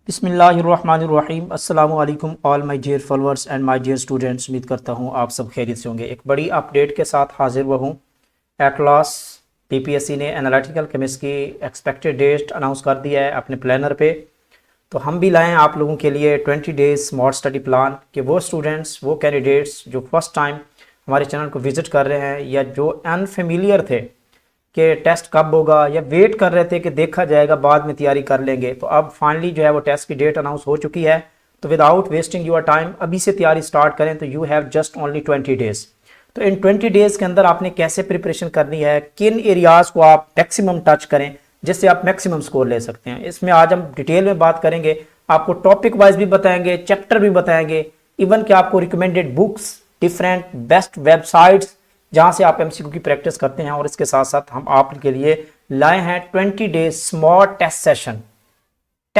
बिस्मिल्लाहिर्रहमानिर्रहीम अस्सलामु अलैकुम all my dear followers and my dear students. उम्मीद करता हूँ आप सब खैरियत से होंगे। एक बड़ी अपडेट के साथ हाजिर हुआ हूँ। एट लास्ट पीपीएससी ने एनालिटिकल केमिस्ट्री की एक्सपेक्टेड डेट अनाउंस कर दिया है अपने प्लानर पे। तो हम भी लाएँ आप लोगों के लिए 20 डेज स्मार्ट स्टडी प्लान कि वो स्टूडेंट्स, वो कैंडिडेट्स जो फर्स्ट टाइम हमारे चैनल को विज़िट कर रहे हैं या जो अनफेमिलियर थे कि टेस्ट कब होगा या वेट कर रहे थे कि देखा जाएगा बाद में तैयारी कर लेंगे, तो अब फाइनली जो है वो टेस्ट की डेट अनाउंस हो चुकी है। तो विदाउट वेस्टिंग योर टाइम अभी से तैयारी स्टार्ट करें। तो you have just only 20 days. तो इन 20 डेज के अंदर आपने कैसे प्रिपरेशन करनी है, किन एरियाज़ को आप मैक्सिमम टच करें जिससे आप मैक्सिमम स्कोर ले सकते हैं, इसमें आज हम डिटेल में बात करेंगे। आपको टॉपिक वाइज भी बताएंगे, चैप्टर भी बताएंगे, इवन कि आपको recommended books, different best websites जहां से आप एमसीक्यू की प्रैक्टिस करते हैं। और इसके साथ साथ हम आपके लिए लाए हैं 20 डेज स्मार्ट टेस्ट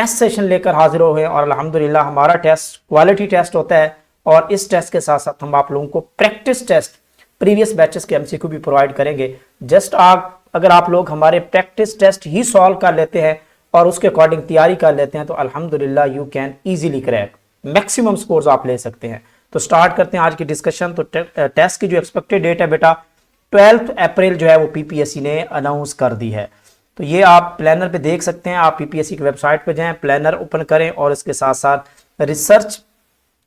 सेशन लेकर हाजिर हो गए। और अल्हम्दुलिल्लाह हमारा टेस्ट क्वालिटी टेस्ट होता है और इस टेस्ट के साथ साथ हम आप लोगों को प्रैक्टिस टेस्ट प्रीवियस बैचेस के एमसीक्यू भी प्रोवाइड करेंगे। जस्ट अगर आप लोग हमारे प्रैक्टिस टेस्ट ही सॉल्व कर लेते हैं और उसके अकॉर्डिंग तैयारी कर लेते हैं तो अल्हम्दुलिल्लाह you can easily crack, maximum scores आप ले सकते हैं। तो स्टार्ट करते हैं आज की डिस्कशन। तो टेस्ट की जो एक्सपेक्टेड डेट है बेटा 12 अप्रैल जो है वो पीपीएससी ने अनाउंस कर दी है। तो ये आप प्लानर पे देख सकते हैं। आप पीपीएससी की वेबसाइट पे जाएं, प्लानर ओपन करें और इसके साथ साथ रिसर्च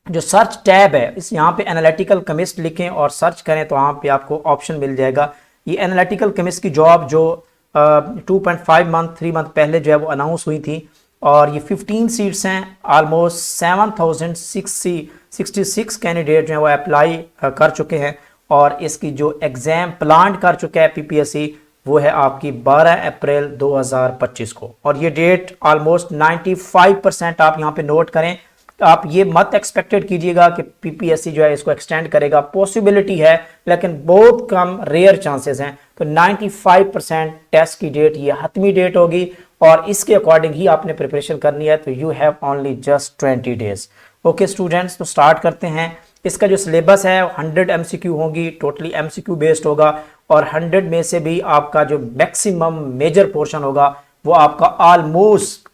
जो सर्च टैब है इस यहाँ पे एनालिटिकल केमिस्ट लिखें और सर्च करें तो वहाँ पे आपको ऑप्शन मिल जाएगा। ये एनालिटिकल केमिस्ट की जॉब जो 2.5 मंथ 3 मंथ पहले जो है वो अनाउंस हुई थी और ये 15 सीट्स हैं। ऑलमोस्ट 7066 कैंडिडेट जो है वो अप्लाई कर चुके हैं और इसकी जो एग्ज़ाम प्लान कर चुका है पीपीएससी वो है आपकी 12 अप्रैल 2025 को। और ये डेट ऑलमोस्ट 95% आप यहाँ पे नोट करें। तो आप ये मत एक्सपेक्टेड कीजिएगा कि पीपीएससी जो है इसको एक्सटेंड करेगा, पॉसिबिलिटी है लेकिन बहुत कम, रेयर चांसेस हैं। तो 95% टेस्ट की डेट ये हतमी डेट होगी और इसके अकॉर्डिंग ही आपने प्रिपरेशन करनी है। तो you have only just 20 days. Okay students, तो स्टार्ट करते हैं। इसका जो सिलेबस है 100 एमसीक्यू होगी, टोटली एमसीक्यू बेस्ड होगा और 100 में से भी आपका जो मैक्सिमम मेजर पोर्शन होगा वो आपका ऑलमोस्ट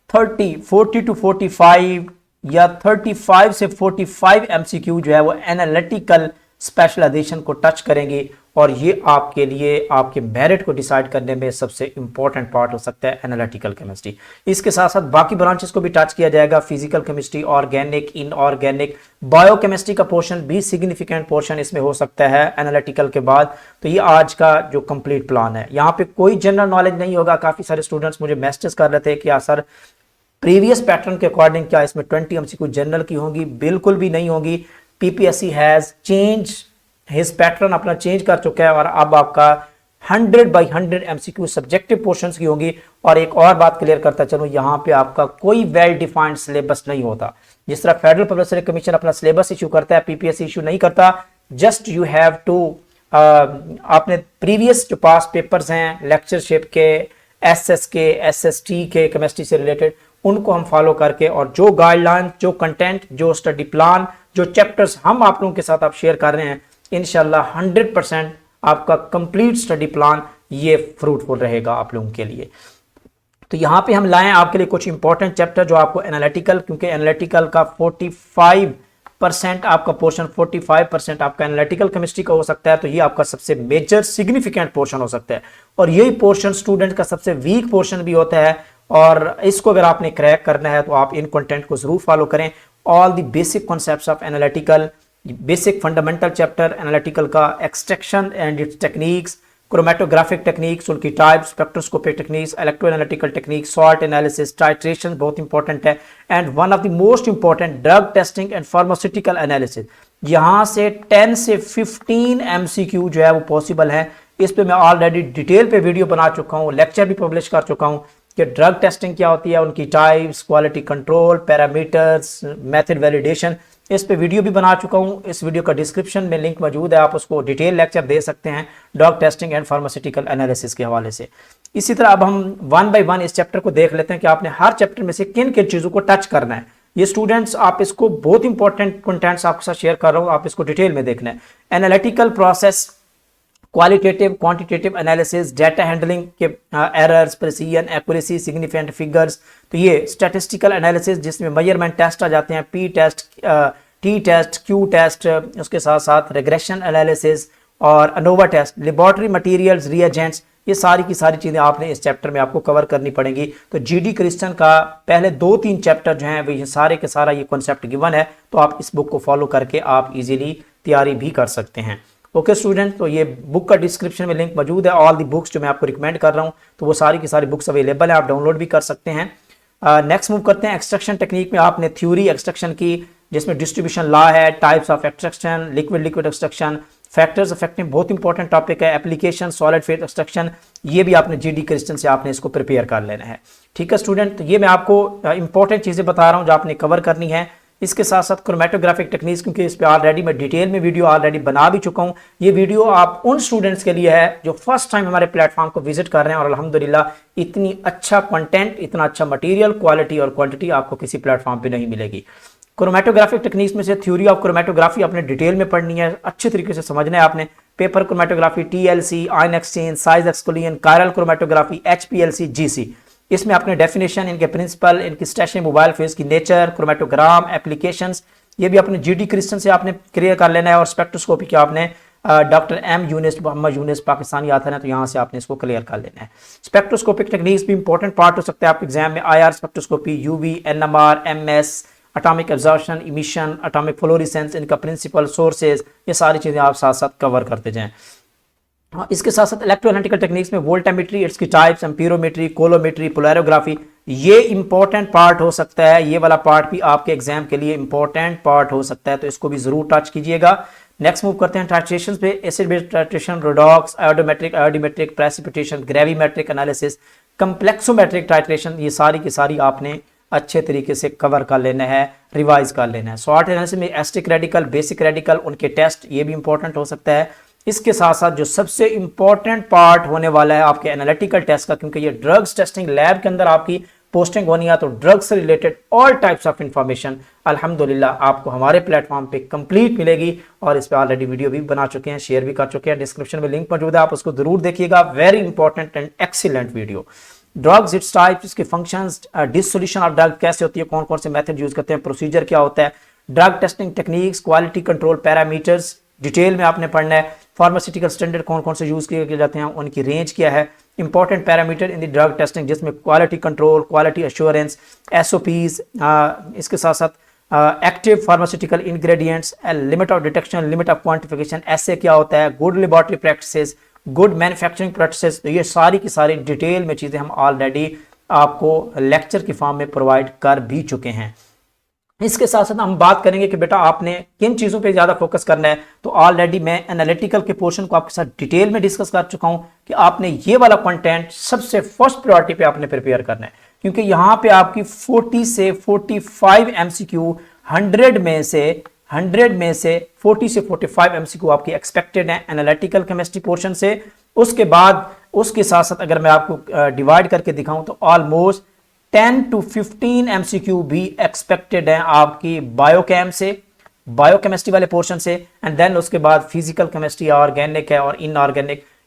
40 टू 45 या 35 से 45 एमसीक्यू जो है वो एनालिटिकल स्पेशलाइजेशन को टच करेंगे और ये आपके लिए आपके मेरिट को डिसाइड करने में सबसे इंपॉर्टेंट पार्ट हो सकता है एनालिटिकल केमिस्ट्री। इसके साथ साथ बाकी ब्रांचेस को भी टच किया जाएगा, physical chemistry, organic, inorganic, biochemistry का पोर्शन भी सिग्निफिकेंट पोर्शन इसमें हो सकता है एनालिटिकल के बाद। तो ये आज का जो कंप्लीट प्लान है, यहाँ पे कोई जनरल नॉलेज नहीं होगा। काफी सारे स्टूडेंट्स मुझे मैसेज कर रहे थे कि यार सर प्रीवियस पैटर्न के अकॉर्डिंग क्या इसमें 20 एमसीक्यू जनरल की होंगी? बिल्कुल भी नहीं होगी। PPSC has change his pattern, अपना चेंज कर चुका है और अब आपका 100 बाई 100 एमसीक्यू सब्जेक्टिव पोर्शंस की होंगी। और एक और बात क्लियर करता चलो, यहाँ पे आपका कोई वेल डिफाइंड सिलेबस नहीं होता। जिस तरह फेडरल पब्लिक सर्विस कमीशन अपना सिलेबस इशू करता है, पीपीएससी इशू नहीं करता। जस्ट यू हैव टू आपने प्रीवियस जो पास पेपर्स हैं लेक्चरशिप के, एसएस के, एसएसटी के, केमिस्ट्री से रिलेटेड, उनको हम फॉलो करके और जो गाइडलाइन, जो कंटेंट, जो स्टडी प्लान, जो चैप्टर्स हम आप लोगों के साथ आप शेयर कर रहे हैं, इंशाल्लाह 100% आपका कंप्लीट स्टडी प्लान ये फ्रूटफुल रहेगा आप लोगों के लिए। तो यहाँ पे हम लाएं आपके लिए कुछ इंपॉर्टेंट चैप्टर जो आपको एनालिटिकल, क्योंकि एनालिटिकल का 45% आपका पोर्शन, 45% आपका एनालिटिकल केमिस्ट्री का हो सकता है। तो ये आपका सबसे मेजर सिग्निफिकेंट पोर्शन हो सकता है और यही पोर्शन स्टूडेंट का सबसे वीक पोर्शन भी होता है। और इसको अगर आपने क्रैक करना है तो आप इन कंटेंट को जरूर फॉलो करें। All the basic concepts of analytical, basic fundamental chapter analytical का, extraction and its techniques, chromatographic techniques, उनकी types, spectroscopic techniques, electro analytical techniques, salt analysis, titration बहुत इंपॉर्टेंट है, and one of the most important drug testing and pharmaceutical analysis. यहाँ से 10 से 15 MCQ जो है वो पॉसिबल है। इस पे मैं ऑलरेडी डिटेल पे वीडियो बना चुका हूँ, लेक्चर भी पब्लिश कर चुका हूँ कि ड्रग टेस्टिंग क्या होती है, उनकी types, quality control, parameters, method validation, इस पे वीडियो भी बना चुका हूँ। इस वीडियो का डिस्क्रिप्शन में लिंक मौजूद है, आप उसको डिटेल लेक्चर दे सकते हैं drug testing and pharmaceutical analysis के हवाले से। इसी तरह अब हम 1 बाय 1 इस चैप्टर को देख लेते हैं कि आपने हर चैप्टर में से किन किन चीज़ों को टच करना है। ये स्टूडेंट्स, आप इसको बहुत इंपॉर्टेंट कंटेंट्स आपके साथ शेयर कर रहा हूँ, आप इसको डिटेल में देखना है। Analytical process qualitative quantitative analysis, data handling के errors, precision, accuracy, significant figures. तो ये स्टैटिस्टिकल एनालिसिस जिसमें मेजरमेंट टेस्ट आ जाते हैं, P test, T test, Q test, उसके साथ साथ रिग्रेशन एनालिसिस और ANOVA test, laboratory materials, reagents, ये सारी की सारी चीज़ें आपने इस चैप्टर में आपको कवर करनी पड़ेंगी। तो जीडी क्रिश्चियन का पहले 2-3 चैप्टर जो हैं ये सारे के सारा ये कॉन्सेप्ट गिवन है, तो आप इस बुक को फॉलो करके आप इजीली तैयारी भी कर सकते हैं। ओके स्टूडेंट, तो ये बुक का डिस्क्रिप्शन में लिंक मौजूद है, ऑल दी बुक्स जो मैं आपको रिकमेंड कर रहा हूँ, तो वो सारी की सारी बुक्स अवेलेबल है, आप डाउनलोड भी कर सकते हैं। नेक्स्ट मूव करते हैं एक्सट्रैक्शन टेक्निक में। आपने थ्योरी एक्सट्रैक्शन की जिसमें डिस्ट्रीब्यूशन लॉ है, types of extraction, liquid liquid extraction, factors affecting, बहुत इंपॉर्टेंट टॉपिक है, एप्लीकेशन, सॉलिड फेज एक्सट्रैक्शन, ये भी आपने जीडी क्रिश्चियन से आपने इसको प्रिपेयर कर लेना है। ठीक है स्टूडेंट, तो ये मैं आपको इंपॉर्टेंट चीज़ें बता रहा हूँ जो आपने कवर करनी है। इसके साथ साथ क्रोमेटोग्राफिक टेक्निक्स, क्योंकि इस पे ऑलरेडी मैं डिटेल में वीडियो ऑलरेडी बना भी चुका हूँ। ये वीडियो आप उन स्टूडेंट्स के लिए है जो फर्स्ट टाइम हमारे प्लेटफॉर्म को विजिट कर रहे हैं, और अल्हम्दुलिल्लाह इतनी अच्छा कंटेंट, इतना अच्छा मटेरियल, क्वालिटी और क्वांटिटी आपको किसी प्लेटफॉर्म पे नहीं मिलेगी। क्रोमेटोग्राफिक टेक्निक्स में से थ्योरी ऑफ क्रोमेटोग्राफी आपने डिटेल में पढ़नी है, अच्छे तरीके से समझना है आपने। Paper chromatography, TLC, ion exchange, size exclusion, chiral chromatography, HPLC, GC, इसमें आपने डेफिनेशन, इनके प्रिंसिपल, इनकी स्टेशनरी मोबाइल फेज की नेचर, क्रोमेटोग्राम, एप्लीकेशंस, ये भी अपने जीडी क्रिश्चियन से आपने क्लियर कर लेना है। और स्पेक्ट्रोस्कोपी के आपने डॉक्टर एम यूनिस, मोहम्मद यूनिस पाकिस्तानी आता है, तो यहाँ से आपने इसको क्लियर कर लेना है। स्पेक्ट्रोस्कोपिक टेक्निक्स भी इंपॉर्टेंट पार्ट हो सकता है आपके एग्जाम में। IR spectroscopy, UV, NMR, MS, atomic absorption, emission, atomic fluorescence, इनका प्रिंसिपल, सोर्सेज, ये सारी चीज़ें आप साथ साथ कवर करते जाएं। इसके साथ साथ इलेक्ट्रोएनालिटिकल टेक्निक्स में वोल्टामीट्री, इट्स की टाइप्स, एम्पीरोमेट्री, कोलोमेट्री, पोलैरोग्राफी, ये इंपॉर्टेंट पार्ट हो सकता है। ये वाला पार्ट भी आपके एग्जाम के लिए इंपॉर्टेंट पार्ट हो सकता है, तो इसको भी जरूर टच कीजिएगा। नेक्स्ट मूव करते हैं टाइट्रेशन पे। Acid base titration, redox, iodometric, iodimetric, precipitation, gravimetric analysis, complexometric titration, ये सारी की सारी आपने अच्छे तरीके से कवर कर लेना है, रिवाइज कर लेना है। सॉर्ट एनालिसिस में एसिटिक रेडिकल, बेसिक रेडिकल, उनके टेस्ट, ये भी इंपॉर्टेंट हो सकता है। इसके साथ साथ जो सबसे इंपॉर्टेंट पार्ट होने वाला है आपके एनालिटिकल टेस्ट का, क्योंकि ये ड्रग्स टेस्टिंग लैब के अंदर आपकी पोस्टिंग होनी है, तो ड्रग्स से related all types of information अल्हम्दुलिल्लाह आपको हमारे प्लेटफॉर्म पे कंप्लीट मिलेगी, और इस पे ऑलरेडी वीडियो भी बना चुके हैं, शेयर भी कर चुके हैं। डिस्क्रिप्शन में लिंक मौजूद है, आप उसको जरूर देखिएगा, very important and excellent video. Drugs, its types, इसके फंक्शंस, डिसोल्यूशन ऑफ ड्रग कैसे होती है, कौन कौन से मेथड यूज करते हैं, प्रोसीजर क्या होता है, drug testing techniques, quality control parameters detail में आपने पढ़ना है। फार्मास्यूटिकल स्टैंडर्ड कौन कौन से यूज किए जाते हैं, उनकी रेंज क्या है, important parameter in the drug testing जिसमें quality control, quality assurance, SOPs, इसके साथ साथ active pharmaceutical ingredients, limit of detection, limit of quantification, ऐसे क्या होता है, good laboratory practices, good manufacturing practices, तो ये सारी की सारी डिटेल में चीज़ें हम ऑलरेडी आपको लेक्चर की फॉर्म में प्रोवाइड कर भी चुके हैं। इसके साथ साथ हम बात करेंगे कि बेटा आपने किन चीज़ों पे ज़्यादा फोकस करना है, तो ऑलरेडी मैं एनालिटिकल के पोर्शन को आपके साथ डिटेल में डिस्कस कर चुका हूं कि आपने ये वाला कंटेंट सबसे फर्स्ट प्रायोरिटी पे आपने प्रिपेयर करना है, क्योंकि यहाँ पे आपकी 40 से 45 एमसीक्यू 100 में से 40 से 45 एमसीक्यू आपकी एक्सपेक्टेड है एनालिटिकल केमिस्ट्री पोर्शन से। उसके बाद उसके साथ साथ अगर मैं आपको डिवाइड करके दिखाऊं तो ऑलमोस्ट 10 to 15 एमसीक्यू भी एक्सपेक्टेड है आपकी बायोकेम से, बायोकेमिस्ट्री वाले पोर्शन से, एंड देन उसके बाद फिजिकल केमिस्ट्री, ऑर्गेनिक है और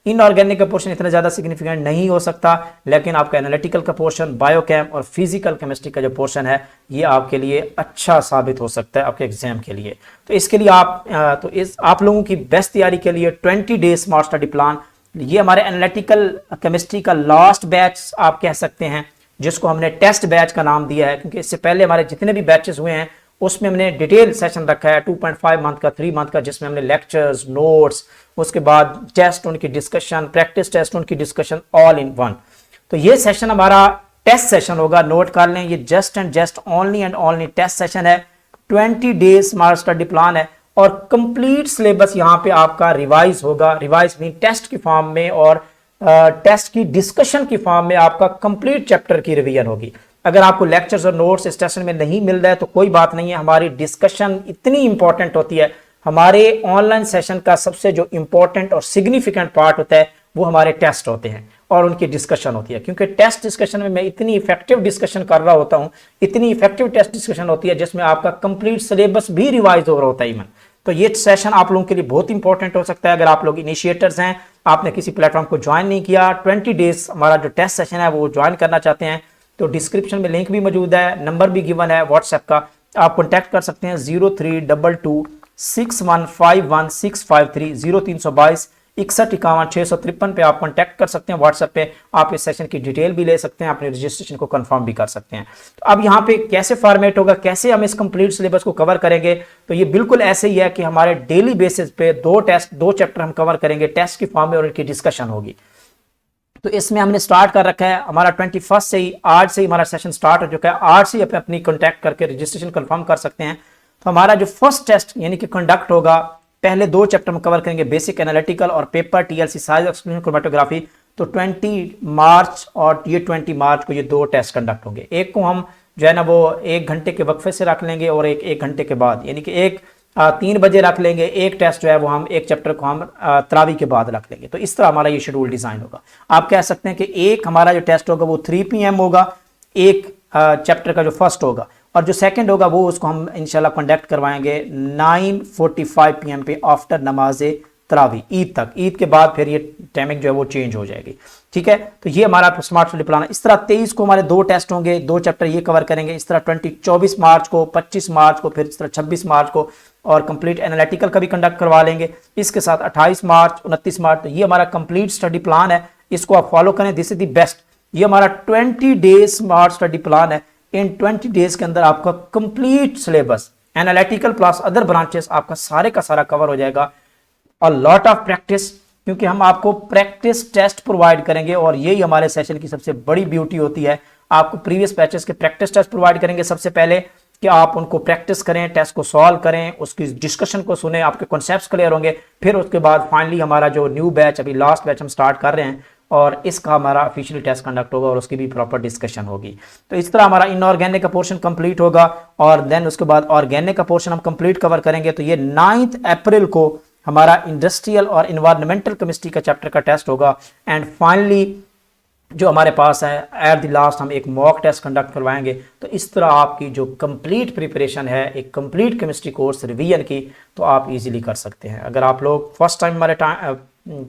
इनऑर्गेनिक का पोर्शन इतना ज्यादा सिग्निफिकेंट नहीं हो सकता, लेकिन आपका एनालिटिकल का पोर्शन, बायोकेम और फिजिकल केमिस्ट्री का जो पोर्शन है ये आपके लिए अच्छा साबित हो सकता है आपके एग्जाम के लिए। तो इसके लिए आप लोगों की बेस्ट तैयारी के लिए 20 डेज स्मार्ट स्टडी प्लान, ये हमारे एनालिटिकल केमिस्ट्री का लास्ट बैच आप कह सकते हैं, जिसको हमने टेस्ट बैच का नाम दिया है, क्योंकि इससे पहले हमारे जितने भी बैचेस हुए हैं उसमें हमने डिटेल सेशन रखा है 2.5 मंथ का, 3 मंथ का, जिसमें हमने लेक्चर्स, नोट्स, उसके बाद टेस्ट उनकी डिस्कशन, प्रैक्टिस टेस्ट उनकी डिस्कशन, ऑल इन वन। तो ये सेशन हमारा टेस्ट सेशन होगा, नोट कर लें, ये just and just only and only test session है। 20 डेज स्मार्ट स्टडी प्लान है और कंप्लीट सिलेबस यहाँ पे आपका रिवाइज होगा, रिवाइज मीन टेस्ट की फॉर्म में और टेस्ट की डिस्कशन की फॉर्म में आपका कंप्लीट चैप्टर की रिवीजन होगी। अगर आपको लेक्चर्स और नोट्स इस सेशन में नहीं मिल रहा है तो कोई बात नहीं है, हमारी डिस्कशन इतनी इंपॉर्टेंट होती है। हमारे ऑनलाइन सेशन का सबसे जो इंपॉर्टेंट और सिग्निफिकेंट पार्ट होता है वो हमारे टेस्ट होते हैं और उनकी डिस्कशन होती है, क्योंकि टेस्ट डिस्कशन में मैं इतनी इफेक्टिव डिस्कशन कर रहा होता हूँ, इतनी इफेक्टिव टेस्ट डिस्कशन होती है जिसमें आपका कंप्लीट सिलेबस भी रिवाइज हो रहा होता है इवन। तो ये सेशन आप लोगों के लिए बहुत इंपॉर्टेंट हो सकता है। अगर आप लोग इनिशिएटर्स हैं, आपने किसी प्लेटफॉर्म को ज्वाइन नहीं किया, 20 डेज हमारा जो टेस्ट सेशन है वो ज्वाइन करना चाहते हैं, तो डिस्क्रिप्शन में लिंक भी मौजूद है, नंबर भी गिवन है व्हाट्सएप का, आप कॉन्टैक्ट कर सकते हैं 0322615153 0322 6151 पे आप कांटेक्ट कर सकते हैं व्हाट्सएप पे। आप इस सेशन की डिटेल भी ले सकते हैं, अपने रजिस्ट्रेशन को कंफर्म भी कर सकते हैं। तो अब यहाँ पे कैसे फॉर्मेट होगा, कैसे हम इस कंप्लीट सिलेबस को कवर करेंगे, तो ये बिल्कुल ऐसे ही है कि हमारे डेली बेसिस पे 2 चैप्टर हम कवर करेंगे टेस्ट की फॉर्म में और इनकी डिस्कशन होगी। तो इसमें हमने स्टार्ट कर रखा है, हमारा 21 से ही, आज से ही हमारा सेशन स्टार्ट हो चुका है। आज से ही अपनी कॉन्टैक्ट करके रजिस्ट्रेशन कंफर्म कर सकते हैं। तो हमारा जो फर्स्ट टेस्ट यानी कि कंडक्ट होगा, पहले 2 चैप्टर में कवर करेंगे, बेसिक एनालिटिकल और paper TLC size exclusion chromatography. तो 20 मार्च और ये 20 मार्च को ये 2 टेस्ट कंडक्ट होंगे। एक को हम जो है ना वो 1 घंटे के वक्फे से रख लेंगे और एक घंटे के बाद, यानी कि 3 बजे रख लेंगे। एक टेस्ट जो है वो हम एक चैप्टर को हम तरावी के बाद रख लेंगे। तो इस तरह हमारा ये शेड्यूल डिजाइन होगा। आप कह सकते हैं कि एक हमारा जो टेस्ट होगा वो 3 PM होगा, एक चैप्टर का जो फर्स्ट होगा, और जो सेकंड होगा वो उसको हम इंशाल्लाह कंडक्ट करवाएंगे 9:45 PM पे आफ्टर नमाज तरावी, ईद तक। ईद के बाद फिर ये टाइमिंग जो है वो चेंज हो जाएगी। ठीक है, तो ये हमारा स्मार्ट स्टडी प्लान है। इस तरह 23 को हमारे 2 टेस्ट होंगे, 2 चैप्टर ये कवर करेंगे। इस तरह 24 मार्च को, 25 मार्च को, फिर इस तरह 26 मार्च को और कंप्लीट एनालिटिकल का भी कंडक्ट करवा लेंगे। इसके साथ 28 मार्च, 29 मार्च। तो ये हमारा कंप्लीट स्टडी प्लान है, इसको आप फॉलो करें। This is the best. ये हमारा 20 डेज स्मार्ट स्टडी प्लान है। इन 20 डेज के अंदर आपका complete syllabus analytical plus other branches आपका सारे का सारा कवर हो जाएगा। और लॉट ऑफ प्रैक्टिस, क्योंकि हम आपको प्रैक्टिस टेस्ट प्रोवाइड करेंगे और यही हमारे सेशन की सबसे बड़ी ब्यूटी होती है। आपको प्रीवियस बैचेस के प्रैक्टिस टेस्ट प्रोवाइड करेंगे सबसे पहले, कि आप उनको प्रैक्टिस करें, टेस्ट को सॉल्व करें, उसकी डिस्कशन को सुने, आपके कॉन्सेप्ट्स क्लियर होंगे। फिर उसके बाद फाइनली हमारा जो न्यू बैच, अभी लास्ट बैच हम स्टार्ट कर रहे हैं और इसका हमारा ऑफिशियल टेस्ट कंडक्ट होगा और उसकी भी प्रॉपर डिस्कशन होगी। तो इस तरह हमारा इनऑर्गेनिक का पोर्शन कंप्लीट होगा और देन उसके बाद ऑर्गेनिक का पोर्शन हम कंप्लीट कवर करेंगे। तो ये 9 अप्रैल को हमारा इंडस्ट्रियल और इन्वायरमेंटल केमिस्ट्री का चैप्टर का टेस्ट होगा। एंड फाइनली जो हमारे पास है एट द लास्ट हम एक मॉक टेस्ट कंडक्ट करवाएंगे। तो इस तरह आपकी जो कंप्लीट प्रिपरेशन है एक कंप्लीट केमिस्ट्री कोर्स रिवीजन की, तो आप इजीली कर सकते हैं। अगर आप लोग फर्स्ट टाइम हमारे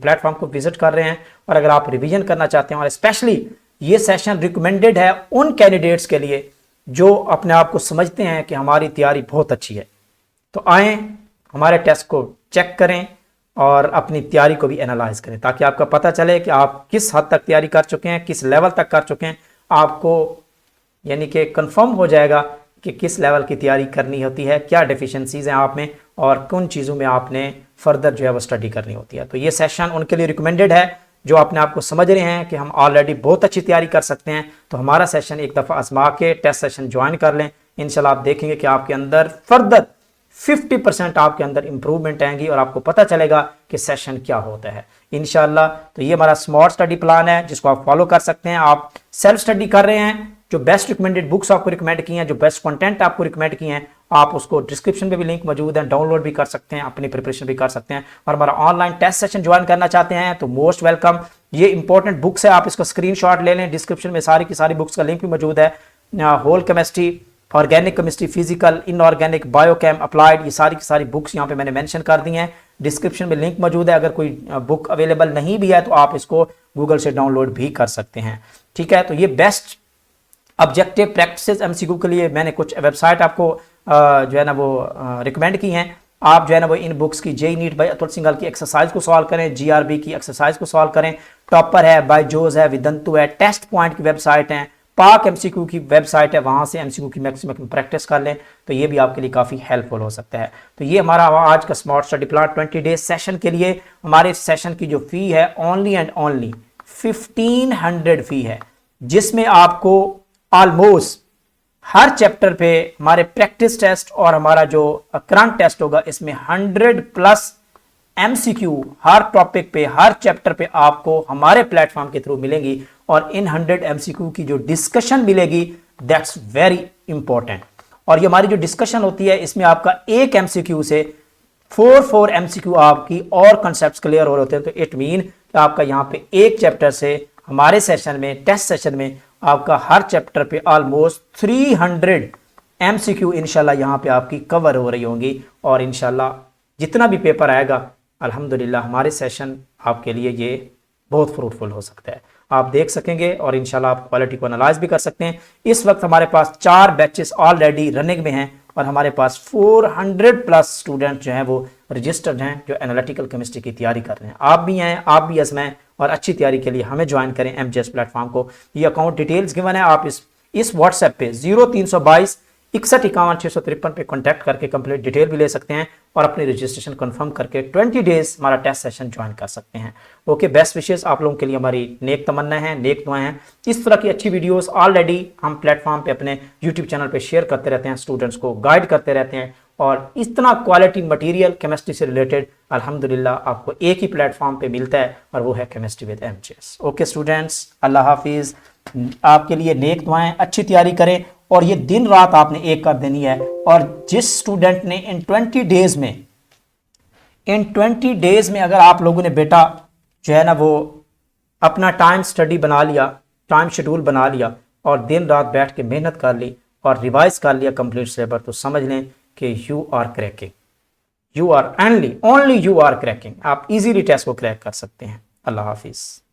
प्लेटफॉर्म को विजिट कर रहे हैं और अगर आप रिवीजन करना चाहते हैं, और स्पेशली ये सेशन रिकमेंडेड है उन कैंडिडेट्स के लिए जो अपने आप को समझते हैं कि हमारी तैयारी बहुत अच्छी है, तो आएँ हमारे टेस्ट को चेक करें और अपनी तैयारी को भी एनालाइज करें, ताकि आपका पता चले कि आप किस हद तक तैयारी कर चुके हैं, किस लेवल तक कर चुके हैं। आपको यानी कि कंफर्म हो जाएगा कि किस लेवल की तैयारी करनी होती है, क्या डेफिशिएंसीज हैं आप में और किन चीज़ों में आपने फर्दर जो है वो स्टडी करनी होती है। तो ये सेशन उनके लिए रिकमेंडेड है जो अपने आप को समझ रहे हैं कि हम ऑलरेडी बहुत अच्छी तैयारी कर सकते हैं। तो हमारा सेशन एक दफ़ा आजमा के टेस्ट सेशन ज्वाइन कर लें। इंशाल्लाह आप देखेंगे कि आपके अंदर फर्दर 50% आपके अंदर इंप्रूवमेंट आएंगी और आपको पता चलेगा कि सेशन क्या होता है इंशाल्लाह। तो ये हमारा स्मार्ट स्टडी प्लान है जिसको आप फॉलो कर सकते हैं। आप सेल्फ स्टडी कर रहे हैं, जो बेस्ट रिकमेंडेड बुक्स आपको रिकमेंड की हैं, जो बेस्ट कंटेंट आपको रिकमेंड किए हैं, आप उसको डिस्क्रिप्शन में भी लिंक मौजूद है, डाउनलोड भी कर सकते हैं, अपनी प्रिपरेशन भी कर सकते हैं। और हमारा ऑनलाइन टेस्ट सेशन ज्वाइन करना चाहते हैं तो मोस्ट वेलकम। ये इंपॉर्टेंट बुक्स है, आप इसका स्क्रीनशॉट ले लें। डिस्क्रिप्शन में सारी की सारी बुक्स का लिंक भी मौजूद है। Whole chemistry, organic chemistry, physical, inorganic, biochem, applied, ये सारी की सारी बुक्स यहाँ पे मैंने मेंशन कर दी हैं। डिस्क्रिप्शन में लिंक मौजूद है। अगर कोई बुक अवेलेबल नहीं भी है तो आप इसको गूगल से डाउनलोड भी कर सकते हैं। ठीक है, तो ये बेस्ट ऑब्जेक्टिव प्रैक्टिसेस एमसीक्यू के लिए मैंने कुछ वेबसाइट आपको जो है ना वो रिकमेंड की हैं। आप जो है ना वो इन बुक्स की JEE NEET by Atul Singhal की एक्सरसाइज को सॉल्व करें, जीआरबी की एक्सरसाइज को सॉल्व करें। टॉपर है, बायजोस है, विदंतु है, टेस्ट पॉइंट की वेबसाइट है, पाक एमसीक्यू की वेबसाइट है, वहां से एमसीक्यू की मैक्सिमम प्रैक्टिस कर लें तो ये भी आपके लिए काफ़ी हेल्पफुल हो सकता है। तो ये हमारा आज का smart study plan 20 days session के लिए। हमारे सेशन की जो फी है ओनली एंड ओनली 1500 फी है, जिसमें आपको ऑलमोस्ट हर चैप्टर पे हमारे प्रैक्टिस टेस्ट और हमारा जो करंट टेस्ट होगा इसमें 100+ एमसीक्यू हर टॉपिक पे, हर चैप्टर पे आपको हमारे प्लेटफॉर्म के थ्रू मिलेंगी। और इन 100 एमसीक्यू की जो डिस्कशन मिलेगी दैट्स वेरी इंपॉर्टेंट। और ये हमारी जो डिस्कशन होती है इसमें आपका एक एमसीक्यू से 4 एमसीक्यू आपकी और कॉन्सेप्ट्स क्लियर हो रहे होते हैं। तो इट मीन आपका यहाँ पे एक चैप्टर से हमारे सेशन में, टेस्ट सेशन में आपका हर चैप्टर पे ऑलमोस्ट 300 एमसीक्यू इंशाल्लाह यहाँ पे आपकी कवर हो रही होंगी। और इंशाल्लाह जितना भी पेपर आएगा अल्हम्दुलिल्लाह हमारे सेशन आपके लिए ये बहुत फ्रूटफुल हो सकता है। आप देख सकेंगे और इंशाल्लाह आप क्वालिटी को एनालाइज भी कर सकते हैं। इस वक्त हमारे पास 4 बैचेस ऑलरेडी रनिंग में हैं और हमारे पास 400 प्लस स्टूडेंट जो हैं वो रजिस्टर्ड हैं जो एनालिटिकल केमिस्ट्री की तैयारी कर रहे हैं। आप भी हैं, आप भी आजमाएं और अच्छी तैयारी के लिए हमें ज्वाइन करें MJS प्लेटफॉर्म को। ये अकाउंट डिटेल्स गिवन है, आप इस व्हाट्सएप पे 0322 6151 पे कॉन्टैक्ट करके कंप्लीट डिटेल भी ले सकते हैं और अपनी रजिस्ट्रेशन कंफर्म करके 20 डेज हमारा टेस्ट सेशन ज्वाइन कर सकते हैं। ओके, बेस्ट विशेस आप लोगों के लिए, हमारी नेक तमन्ना है, नेक दुआएं हैं। इस तरह की अच्छी वीडियोस ऑलरेडी हम प्लेटफॉर्म पे अपने यूट्यूब चैनल पे शेयर करते रहते हैं, स्टूडेंट्स को गाइड करते रहते हैं और इतना क्वालिटी मटेरियल केमिस्ट्री से रिलेटेड अल्हम्दुलिल्लाह आपको एक ही प्लेटफॉर्म पे मिलता है और वो है chemistry with MJS। Okay students, अल्लाह हाफिज़। आपके लिए नेक दुआएं, अच्छी तैयारी करें और ये दिन रात आपने एक कर देनी है। और जिस स्टूडेंट ने इन 20 डेज में अगर आप लोगों ने बेटा जो है ना वो अपना टाइम स्टडी बना लिया, टाइम शेड्यूल बना लिया और दिन रात बैठ के मेहनत कर ली और रिवाइज कर लिया कंप्लीट सिलेबस, तो समझ लें कि you are cracking, you are only you are cracking. आप इजीली टेस्ट को क्रैक कर सकते हैं। अल्लाह हाफिज़।